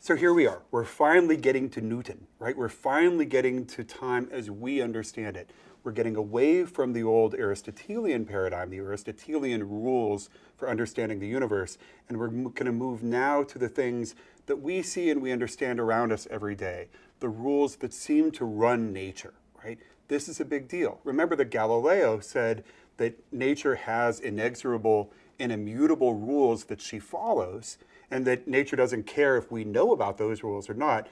So here we are. We're finally getting to Newton, right? We're finally getting to time as we understand it. We're getting away from the old Aristotelian paradigm, the Aristotelian rules for understanding the universe, and we're going to move now to the things that we see and we understand around us every day, the rules that seem to run nature, right? This is a big deal. Remember that Galileo said that nature has inexorable and immutable rules that she follows, and that nature doesn't care if we know about those rules or not.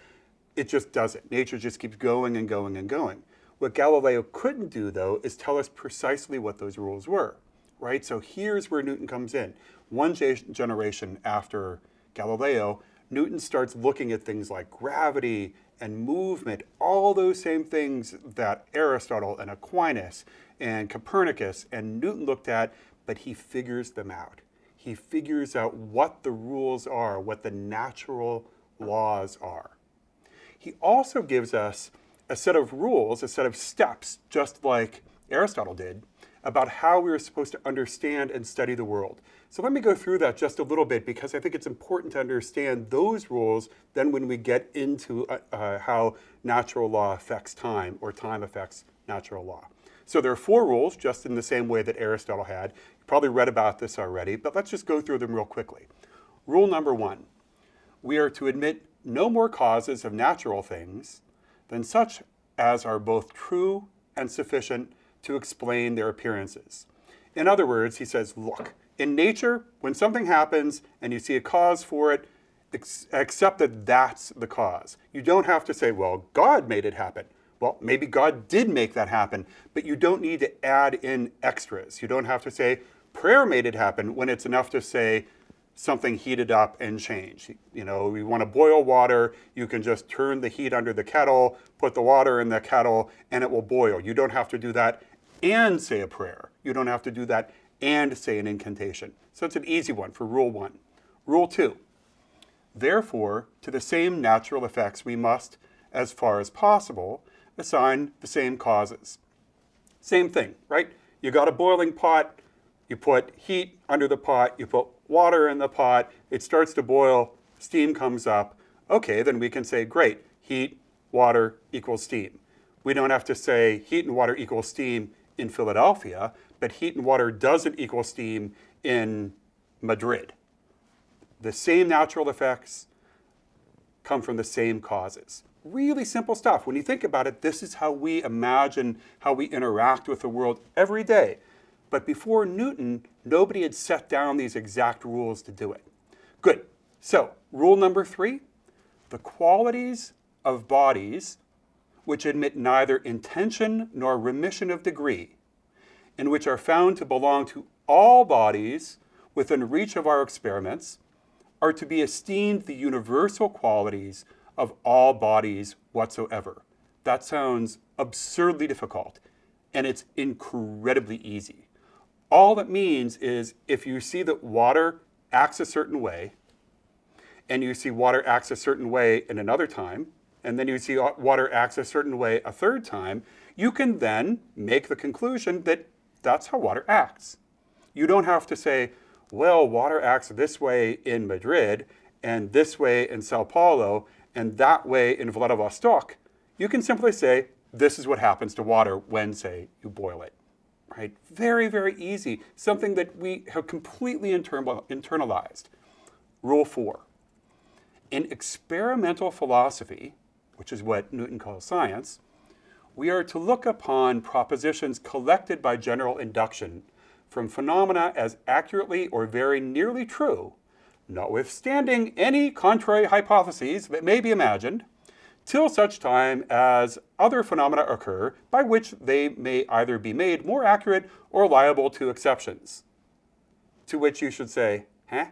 It just doesn't. Nature just keeps going and going and going. What Galileo couldn't do, though, is tell us precisely what those rules were, right? So here's where Newton comes in. One generation after Galileo, Newton starts looking at things like gravity and movement, all those same things that Aristotle and Aquinas and Copernicus and Newton looked at, but he figures them out. He figures out what the rules are, what the natural laws are. He also gives us a set of rules, a set of steps, just like Aristotle did, about how we are supposed to understand and study the world. So let me go through that just a little bit, because I think it's important to understand those rules then when we get into how natural law affects time, or time affects natural law. So there are 4 rules, just in the same way that Aristotle had. You probably read about this already, but let's just go through them real quickly. Rule number 1, we are to admit no more causes of natural things than such as are both true and sufficient to explain their appearances. In other words, he says, look, in nature, when something happens and you see a cause for it, accept that that's the cause. You don't have to say, well, God made it happen. Well, maybe God did make that happen, but you don't need to add in extras. You don't have to say prayer made it happen when it's enough to say something heated up and changed. You know, you want to boil water, you can just turn the heat under the kettle, put the water in the kettle, and it will boil. You don't have to do that and say a prayer. You don't have to do that and say an incantation. So it's an easy one for rule 1. Rule 2, therefore, to the same natural effects we must, as far as possible, assign the same causes. Same thing, right? You got a boiling pot, you put heat under the pot, you put water in the pot, it starts to boil, steam comes up. Okay, then we can say, great, heat, water equals steam. We don't have to say heat and water equals steam in Philadelphia, but heat and water doesn't equal steam in Madrid. The same natural effects come from the same causes. Really simple stuff. When you think about it, this is how we imagine how we interact with the world every day. But before Newton, nobody had set down these exact rules to do it. Good. So, rule number 3, the qualities of bodies which admit neither intention nor remission of degree, and which are found to belong to all bodies within reach of our experiments, are to be esteemed the universal qualities of all bodies whatsoever. That sounds absurdly difficult, and it's incredibly easy. All it means is if you see that water acts a certain way, and you see water acts a certain way in another time, and then you see water acts a certain way a third time, you can then make the conclusion that that's how water acts. You don't have to say, well, water acts this way in Madrid, and this way in Sao Paulo, and that way in Vladivostok. You can simply say, this is what happens to water when, say, you boil it. Right? Very, very easy. Something that we have completely internalized. Rule 4. In experimental philosophy, which is what Newton calls science, we are to look upon propositions collected by general induction from phenomena as accurately or very nearly true, notwithstanding any contrary hypotheses that may be imagined, till such time as other phenomena occur by which they may either be made more accurate or liable to exceptions. To which you should say, huh?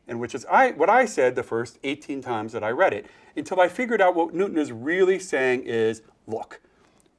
And which is what I said the first 18 times that I read it, until I figured out what Newton is really saying is, look,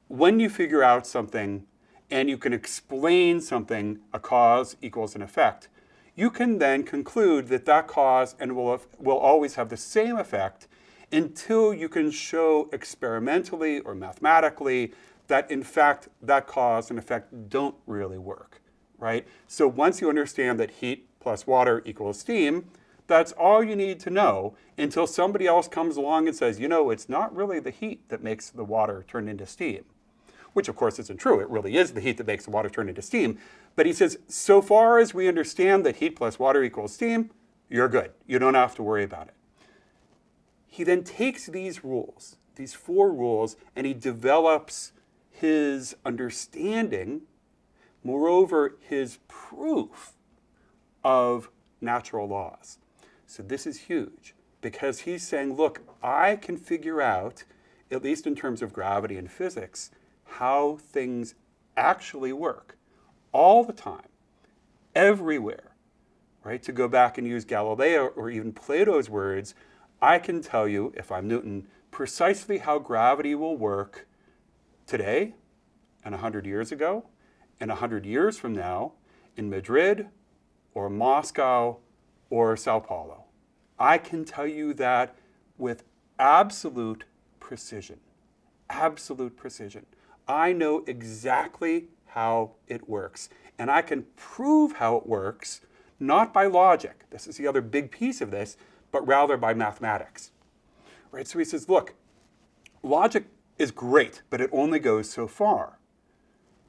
when you figure out something and you can explain something, a cause equals an effect, you can then conclude that that cause and will always have the same effect until you can show experimentally or mathematically that in fact that cause and effect don't really work, right? So once you understand that heat plus water equals steam, That's all you need to know until somebody else comes along and says, it's not really the heat that makes the water turn into steam. Which of course isn't true. It really is the heat that makes the water turn into steam. But he says, so far as we understand that heat plus water equals steam, you're good. You don't have to worry about it. He then takes these rules, these 4 rules, and he develops his understanding, moreover, his proof of natural laws. So this is huge because he's saying, look, I can figure out, at least in terms of gravity and physics, how things actually work all the time, everywhere, right? To go back and use Galileo or even Plato's words, I can tell you, if I'm Newton, precisely how gravity will work today and 100 years ago and 100 years from now in Madrid or Moscow or Sao Paulo. I can tell you that with absolute precision. Absolute precision. I know exactly how it works. And I can prove how it works, not by logic. This is the other big piece of this, but rather by mathematics. Right? So he says, look, logic is great, but it only goes so far.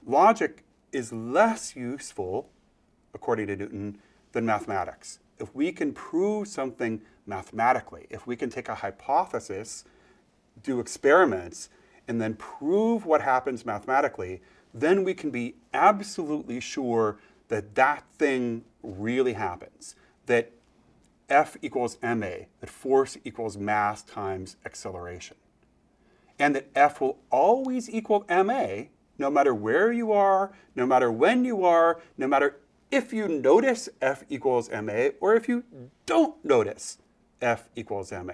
Logic is less useful, according to Newton, than mathematics. If we can prove something mathematically, if we can take a hypothesis, do experiments, and then prove what happens mathematically, then we can be absolutely sure that that thing really happens, that F equals ma, that force equals mass times acceleration. And that F will always equal ma, no matter where you are, no matter when you are, no matter if you notice F equals ma, or if you don't notice F equals ma.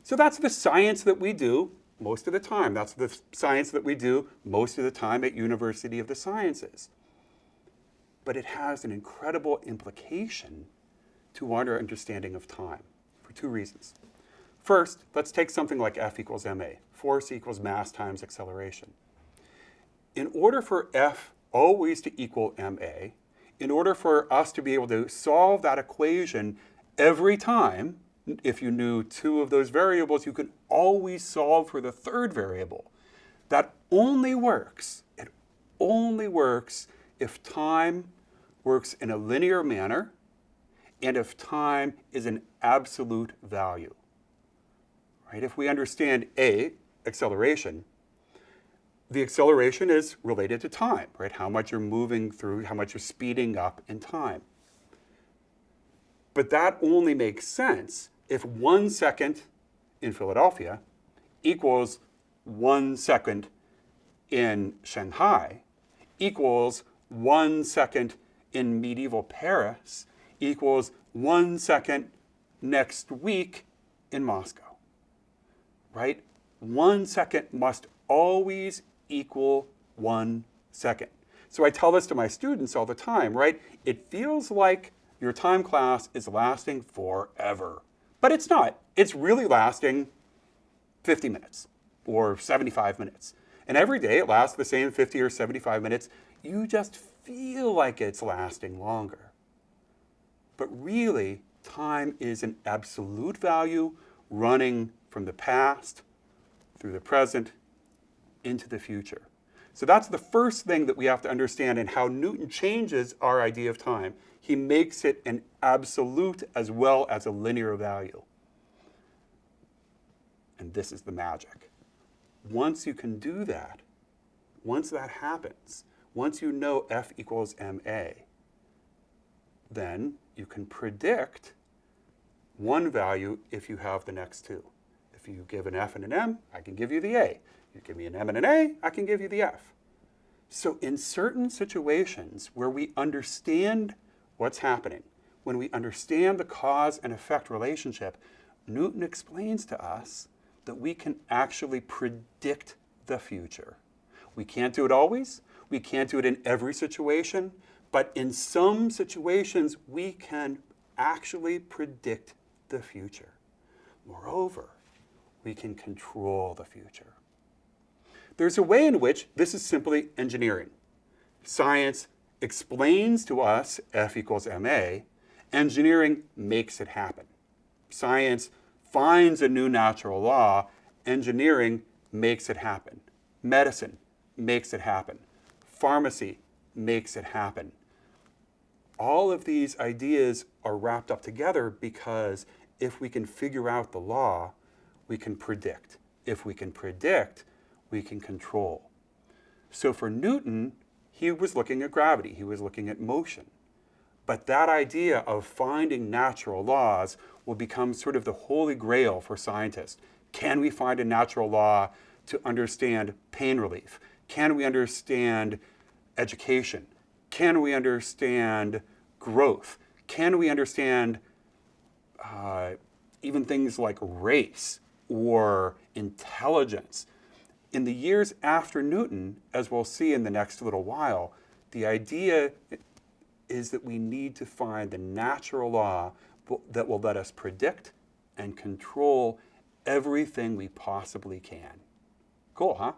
So that's the science that we do most of the time. That's the science that we do most of the time at University of the Sciences. But it has an incredible implication to our understanding of time for 2 reasons. First, let's take something like F equals ma, force equals mass times acceleration. In order for F always to equal ma, in order for us to be able to solve that equation every time, if you knew 2 of those variables, you could always solve for the 3rd variable. That only works, it only works if time works in a linear manner and if time is an absolute value. Right? If we understand A, acceleration, the acceleration is related to time, right? How much you're moving through, how much you're speeding up in time. But that only makes sense if 1 second in Philadelphia equals 1 second in Shanghai equals 1 second in medieval Paris equals 1 second next week in Moscow, right? 1 second must always equal 1 second. So I tell this to my students all the time, right? It feels like your time class is lasting forever, but it's not. It's really lasting 50 minutes or 75 minutes. And every day it lasts the same 50 or 75 minutes. You just feel like it's lasting longer. But really, time is an absolute value running from the past through the present into the future. So that's the first thing that we have to understand in how Newton changes our idea of time. He makes it an absolute as well as a linear value. And this is the magic. Once you can do that, once that happens, once you know F equals ma, then you can predict one value if you have the next 2. If you give an F and an M, I can give you the A. You give me an M and an A, I can give you the F. So in certain situations where we understand what's happening, when we understand the cause and effect relationship, Newton explains to us that we can actually predict the future. We can't do it always. We can't do it in every situation. But in some situations, we can actually predict the future. Moreover, we can control the future. There's a way in which this is simply engineering. Science explains to us F equals ma, Engineering makes it happen. Science finds a new natural law. Engineering makes it happen. Medicine makes it happen. Pharmacy makes it happen. All of these ideas are wrapped up together because if we can figure out the law, we can predict. If we can predict, we can control. So for Newton, he was looking at gravity, he was looking at motion. But that idea of finding natural laws will become sort of the holy grail for scientists. Can we find a natural law to understand pain relief? Can we understand education? Can we understand growth? Can we understand even things like race or intelligence? In the years after Newton, as we'll see in the next little while, the idea is that we need to find the natural law that will let us predict and control everything we possibly can. Cool, huh?